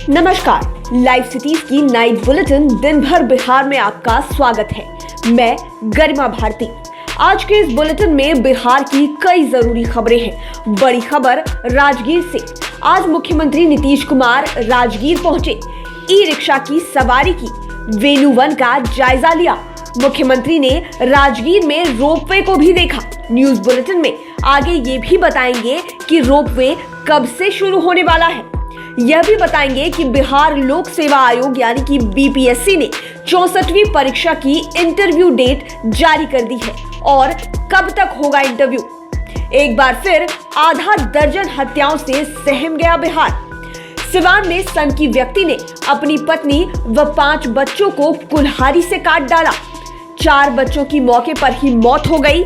नमस्कार, live cities की night bulletin दिन भर बिहार में आपका स्वागत है। मैं गरिमा भारती। आज के इस बुलेटिन में बिहार की कई जरूरी खबरें हैं। बड़ी खबर राजगीर से। आज मुख्यमंत्री नीतीश कुमार राजगीर पहुंचे, ई रिक्शा की सवारी की, वेन्यू 1 का जायजा लिया। मुख्यमंत्री ने राजगीर में रोपवे को भी देखा। न्यूज बुलेटिन में आगे ये भी बताएंगे कि रोपवे कब से शुरू होने वाला है। यह भी बताएंगे कि बिहार लोक सेवा आयोग यानी कि बीपीएससी ने 64वीं परीक्षा की इंटरव्यू डेट जारी कर दी है और कब तक होगा इंटरव्यू। एक बार फिर आधा दर्जन हत्याओं से सहम गया बिहार। सिवान में सनकी व्यक्ति ने अपनी पत्नी व 5 बच्चों को कुल्हाड़ी से काट डाला। 4 बच्चों की मौके पर ही मौत हो गई।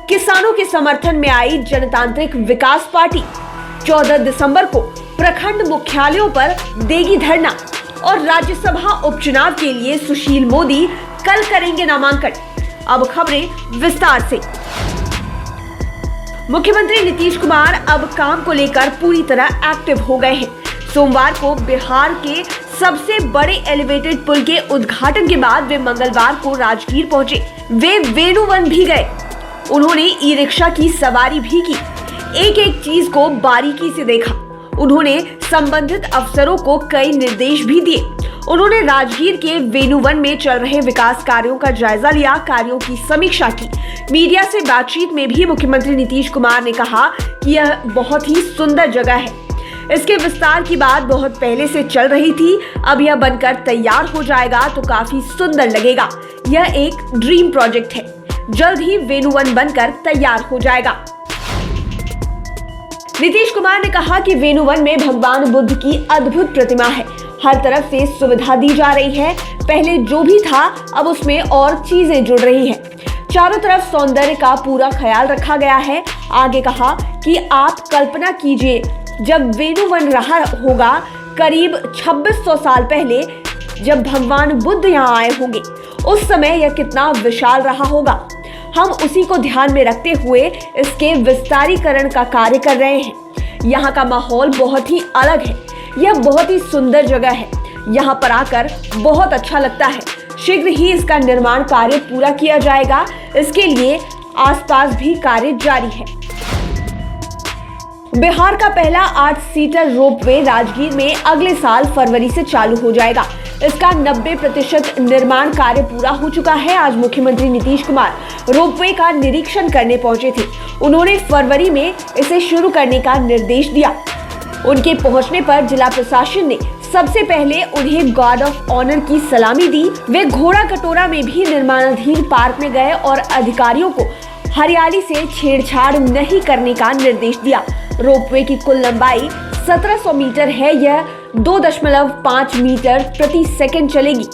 किसानों के समर्थन में आई जनतांत्रिक विकास पार्टी 14 दिसंबर को प्रखंड मुख्यालयों पर देगी धरना। और राज्यसभा उपचुनाव के लिए सुशील मोदी कल करेंगे नामांकन। अब खबरें विस्तार से। मुख्यमंत्री नीतीश कुमार अब काम को लेकर पूरी तरह एक्टिव हो गए हैं। सोमवार को बिहार के सबसे बड़े एलिवेटेड पुल के उद्घाटन के बाद वे मंगलवार को राजगीर पहुंचे। वे वेन्यू 1 भी गए। उन्होंने ई रिक्शा की सवारी भी की। एक एक चीज को बारीकी से देखा। उन्होंने संबंधित अफसरों को कई निर्देश भी दिए। उन्होंने राजगीर के वेन्यू 1 में चल रहे विकास कार्यों का जायजा लिया, कार्यों की समीक्षा की। मीडिया से बातचीत में भी मुख्यमंत्री नीतीश कुमार ने कहा कि यह बहुत ही सुंदर जगह है। इसके विस्तार की बात बहुत पहले से चल रही थी। अब यह बनकर तैयार हो जाएगा तो काफी सुंदर लगेगा। यह एक ड्रीम प्रोजेक्ट है। जल्द ही वेन्यू 1 बनकर तैयार हो जाएगा। नीतीश कुमार ने कहा कि वेन्यू 1 में भगवान बुद्ध की अद्भुत प्रतिमा है। हर तरफ से सुविधा दी जा रही है। पहले जो भी था अब उसमें और चीजें जुड़ रही हैं। चारों तरफ सौंदर्य का पूरा ख्याल रखा गया है। आगे कहा कि आप कल्पना कीजिए, जब वेन्यू 1 रहा होगा करीब 2600 साल पहले, जब भगवान बुद्ध यहाँ आए होंगे, उस समय यह कितना विशाल रहा होगा। हम उसी को ध्यान में रखते हुए इसके विस्तारीकरण का कार्य कर रहे हैं। यहाँ का माहौल बहुत ही अलग है। यह बहुत ही सुंदर जगह है। यहाँ पर आकर बहुत अच्छा लगता है। शीघ्र ही इसका निर्माण कार्य पूरा किया जाएगा। इसके लिए आसपास भी कार्य जारी है। बिहार का पहला 8 सीटर रोपवे राजगीर में अगले साल फरवरी से चालू हो जाएगा। इसका 90% निर्माण कार्य पूरा हो चुका है। आज मुख्यमंत्री नीतीश कुमार रोपवे का निरीक्षण करने पहुंचे थे। उन्होंने फरवरी में इसे शुरू करने का निर्देश दिया। उनके पहुंचने पर जिला प्रशासन ने सबसे पहले उन्हें गार्ड ऑफ ऑनर की सलामी दी। वे घोड़ा कटोरा में भी निर्माणाधीन पार्क में गए और अधिकारियों को हरियाली से छेड़छाड़ नहीं करने का निर्देश दिया। रोपवे की कुल लंबाई 1700 मीटर है। यह 2.5 मीटर प्रति सेकंड चलेगी।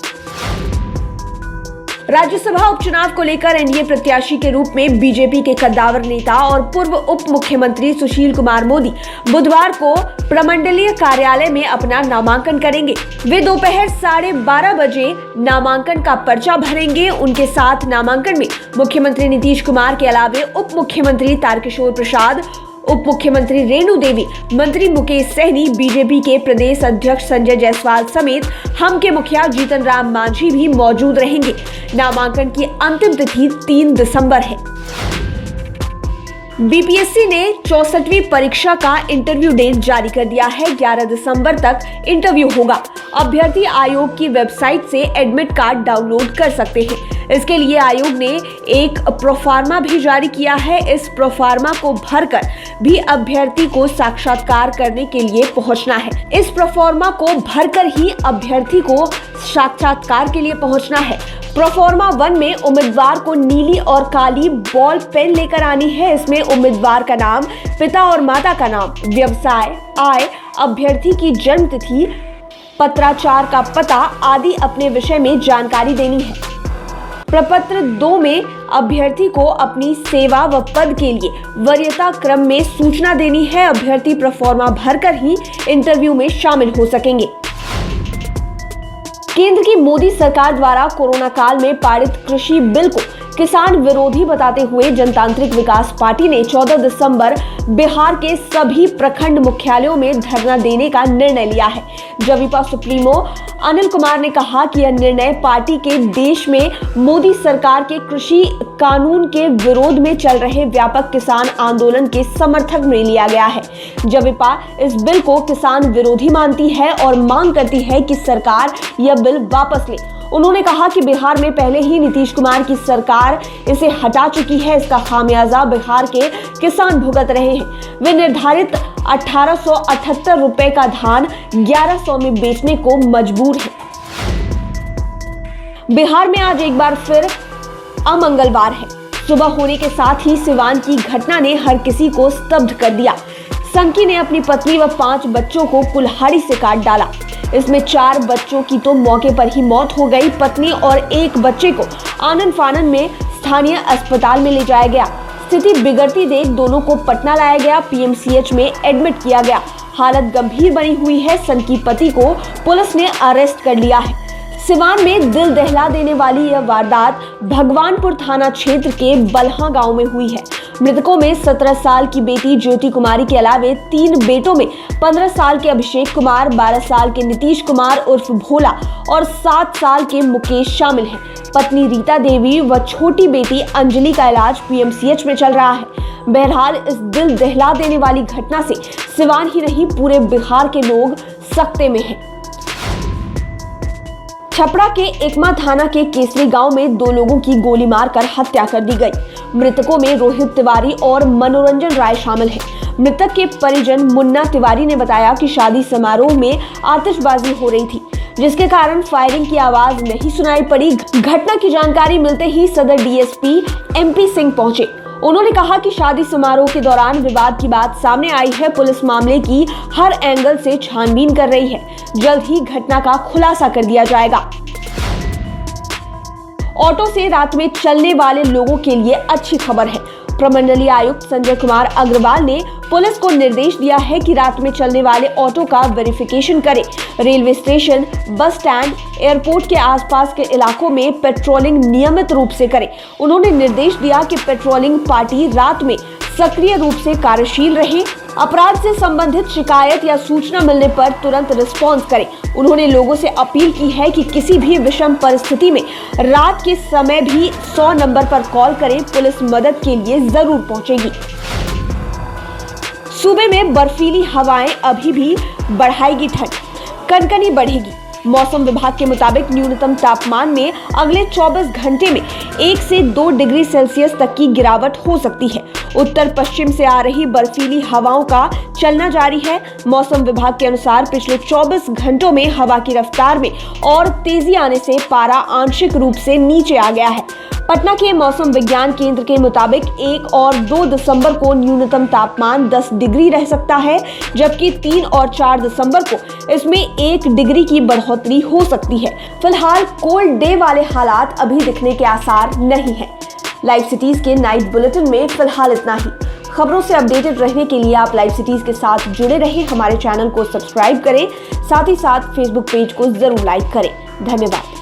राज्यसभा उपचुनाव को लेकर एनडीए प्रत्याशी के रूप में बीजेपी के कद्दावर नेता और पूर्व उप मुख्यमंत्री सुशील कुमार मोदी बुधवार को प्रमंडलीय कार्यालय में अपना नामांकन करेंगे। वे दोपहर 12:30 बजे नामांकन का पर्चा भरेंगे। उनके साथ नामांकन में मुख्यमंत्री नीतीश कुमार के अलावे उप मुख्यमंत्री तारकिशोर प्रसाद, उप मुख्यमंत्री रेणु देवी, मंत्री मुकेश सहनी, बीजेपी के प्रदेश अध्यक्ष संजय जायसवाल समेत हम के मुखिया जीतन राम मांझी भी मौजूद रहेंगे। नामांकन की अंतिम तिथि 3 दिसंबर है। बीपीएससी ने 64वीं परीक्षा का इंटरव्यू डेट जारी कर दिया है। 11 दिसंबर तक इंटरव्यू होगा। अभ्यर्थी आयोग की वेबसाइट से एडमिट कार्ड डाउनलोड कर सकते हैं। इसके लिए आयोग ने एक प्रोफार्मा भी जारी किया है। इस प्रोफार्मा को भरकर भी अभ्यर्थी को साक्षात्कार करने के लिए पहुंचना है। इस प्रोफार्मा को भरकर ही अभ्यर्थी को साक्षात्कार के लिए पहुंचना है। प्रोफार्मा 1 में उम्मीदवार को नीली और काली बॉल पेन लेकर आनी है। इसमें उम्मीदवार का नाम, पिता और माता का नाम, व्यवसाय, आय, अभ्यर्थी की जन्म तिथि, पत्राचार का पता आदि अपने विषय में जानकारी देनी है। प्रपत्र 2 में अभ्यर्थी को अपनी सेवा व पद के लिए वरीयता क्रम में सूचना देनी है। अभ्यर्थी प्रोफार्मा भरकर ही इंटरव्यू में शामिल हो सकेंगे। केंद्र की मोदी सरकार द्वारा कोरोना काल में पारित कृषि बिल को किसान विरोधी बताते हुए जनतांत्रिक विकास पार्टी ने 14 दिसंबर बिहार के सभी प्रखंड मुख्यालयों में धरना देने का निर्णय लिया है। जवीपा सुप्रीमो अनिल कुमार ने कहा कि यह निर्णय पार्टी के देश में मोदी सरकार के कृषि कानून के विरोध में चल रहे व्यापक किसान आंदोलन के समर्थक में लिया गया है। जवीपा इस बिल को किसान विरोधी मानती है और मांग करती है कि सरकार यह बिल वापस ले। उन्होंने कहा कि बिहार में पहले ही नीतीश कुमार की सरकार इसे हटा चुकी है। इसका खामियाजा बिहार के किसान भुगत रहे हैं। वे निर्धारित 1878 रुपए का धान 1100 में बेचने को मजबूर हैं। बिहार में आज एक बार फिर अमंगलवार है। सुबह होने के साथ ही सिवान की घटना ने हर किसी को स्तब्ध कर दिया। संकी ने अपनी पत्नी व 5 बच्चों को कुल्हाड़ी से काट डाला। इसमें 4 बच्चों की तो मौके पर ही मौत हो गई। पत्नी और एक बच्चे को आनन फानन में स्थानीय अस्पताल में ले जाया गया। स्थिति बिगड़ती देख दोनों को पटना लाया गया। पीएमसीएच में एडमिट किया गया। हालत गंभीर बनी हुई है। संकी पति को पुलिस ने अरेस्ट कर लिया है। सिवान में दिल दहला देने वाली यह वारदात भगवानपुर थाना क्षेत्र के बलहा गांव में हुई है। मृतकों में 17 साल की बेटी ज्योति कुमारी के अलावे 3 बेटों में 15 साल के अभिषेक कुमार, 12 साल के नीतीश कुमार उर्फ भोला और 7 साल के मुकेश शामिल हैं। पत्नी रीता देवी व छोटी बेटी अंजलि का इलाज पीएमसीएच में चल रहा है। बहरहाल इस दिल दहला देने वाली घटना से सिवान ही नहीं पूरे बिहार के लोग सकते में हैं। छपरा के एकमा थाना के केसरी गांव में 2 लोगों की गोली मारकर हत्या कर दी गई। मृतकों में रोहित तिवारी और मनोरंजन राय शामिल हैं। मृतक के परिजन मुन्ना तिवारी ने बताया कि शादी समारोह में आतिशबाजी हो रही थी, जिसके कारण फायरिंग की आवाज नहीं सुनाई पड़ी। घटना की जानकारी मिलते ही सदर डीएसपी एमपी सिंह पहुंचे। उन्होंने कहा कि शादी समारोह के दौरान विवाद की बात सामने आई है। पुलिस मामले की हर एंगल से छानबीन कर रही है। जल्द ही घटना का खुलासा कर दिया जाएगा। ऑटो से रात में चलने वाले लोगों के लिए अच्छी खबर है। प्रमंडलीय आयुक्त संजय कुमार अग्रवाल ने पुलिस को निर्देश दिया है कि रात में चलने वाले ऑटो का वेरिफिकेशन करें। Railway station, bus stand, airport के आसपास के इलाकों में पेट्रोलिंग नियमित रूप से करें। उन्होंने निर्देश दिया कि पेट्रोलिंग पार्टी रात में सक्रिय रूप से कार्यशील रहे। अपराध से संबंधित शिकायत या सूचना मिलने पर तुरंत रिस्पॉन्स करें। उन्होंने लोगों से अपील की है कि किसी भी विषम परिस्थिति में रात के समय भी 100 नंबर पर कॉल करें। पुलिस मदद के लिए जरूर पहुंचेगी। सूबे में बर्फीली हवाएं अभी भी बढ़ाएगी ठंड, कनकनी बढ़ेगी। मौसम विभाग के मुताबिक न्यूनतम तापमान में अगले 24 घंटे में 1 से 2 डिग्री सेल्सियस तक की गिरावट हो सकती है। उत्तर पश्चिम से आ रही बर्फीली हवाओं का चलना जारी है। मौसम विभाग के अनुसार पिछले 24 घंटों में हवा की रफ्तार में और तेजी आने से पारा आंशिक रूप से नीचे आ गया है। पटना के मौसम विज्ञान केंद्र के मुताबिक 1 और 2 दिसंबर को न्यूनतम तापमान 10 डिग्री रह सकता है, जबकि 3 और 4 दिसंबर को इसमें 1 डिग्री की बढ़ोतरी हो सकती है। फिलहाल कोल्ड डे वाले हालात अभी दिखने के आसार नहीं है। लाइव सिटीज के नाइट बुलेटिन में फिलहाल इतना ही। खबरों से अपडेटेड रहने के लिए आप लाइव सिटीज के साथ जुड़े रहें। हमारे चैनल को सब्सक्राइब करें, साथ ही साथ फेसबुक पेज को जरूर लाइक करें। धन्यवाद।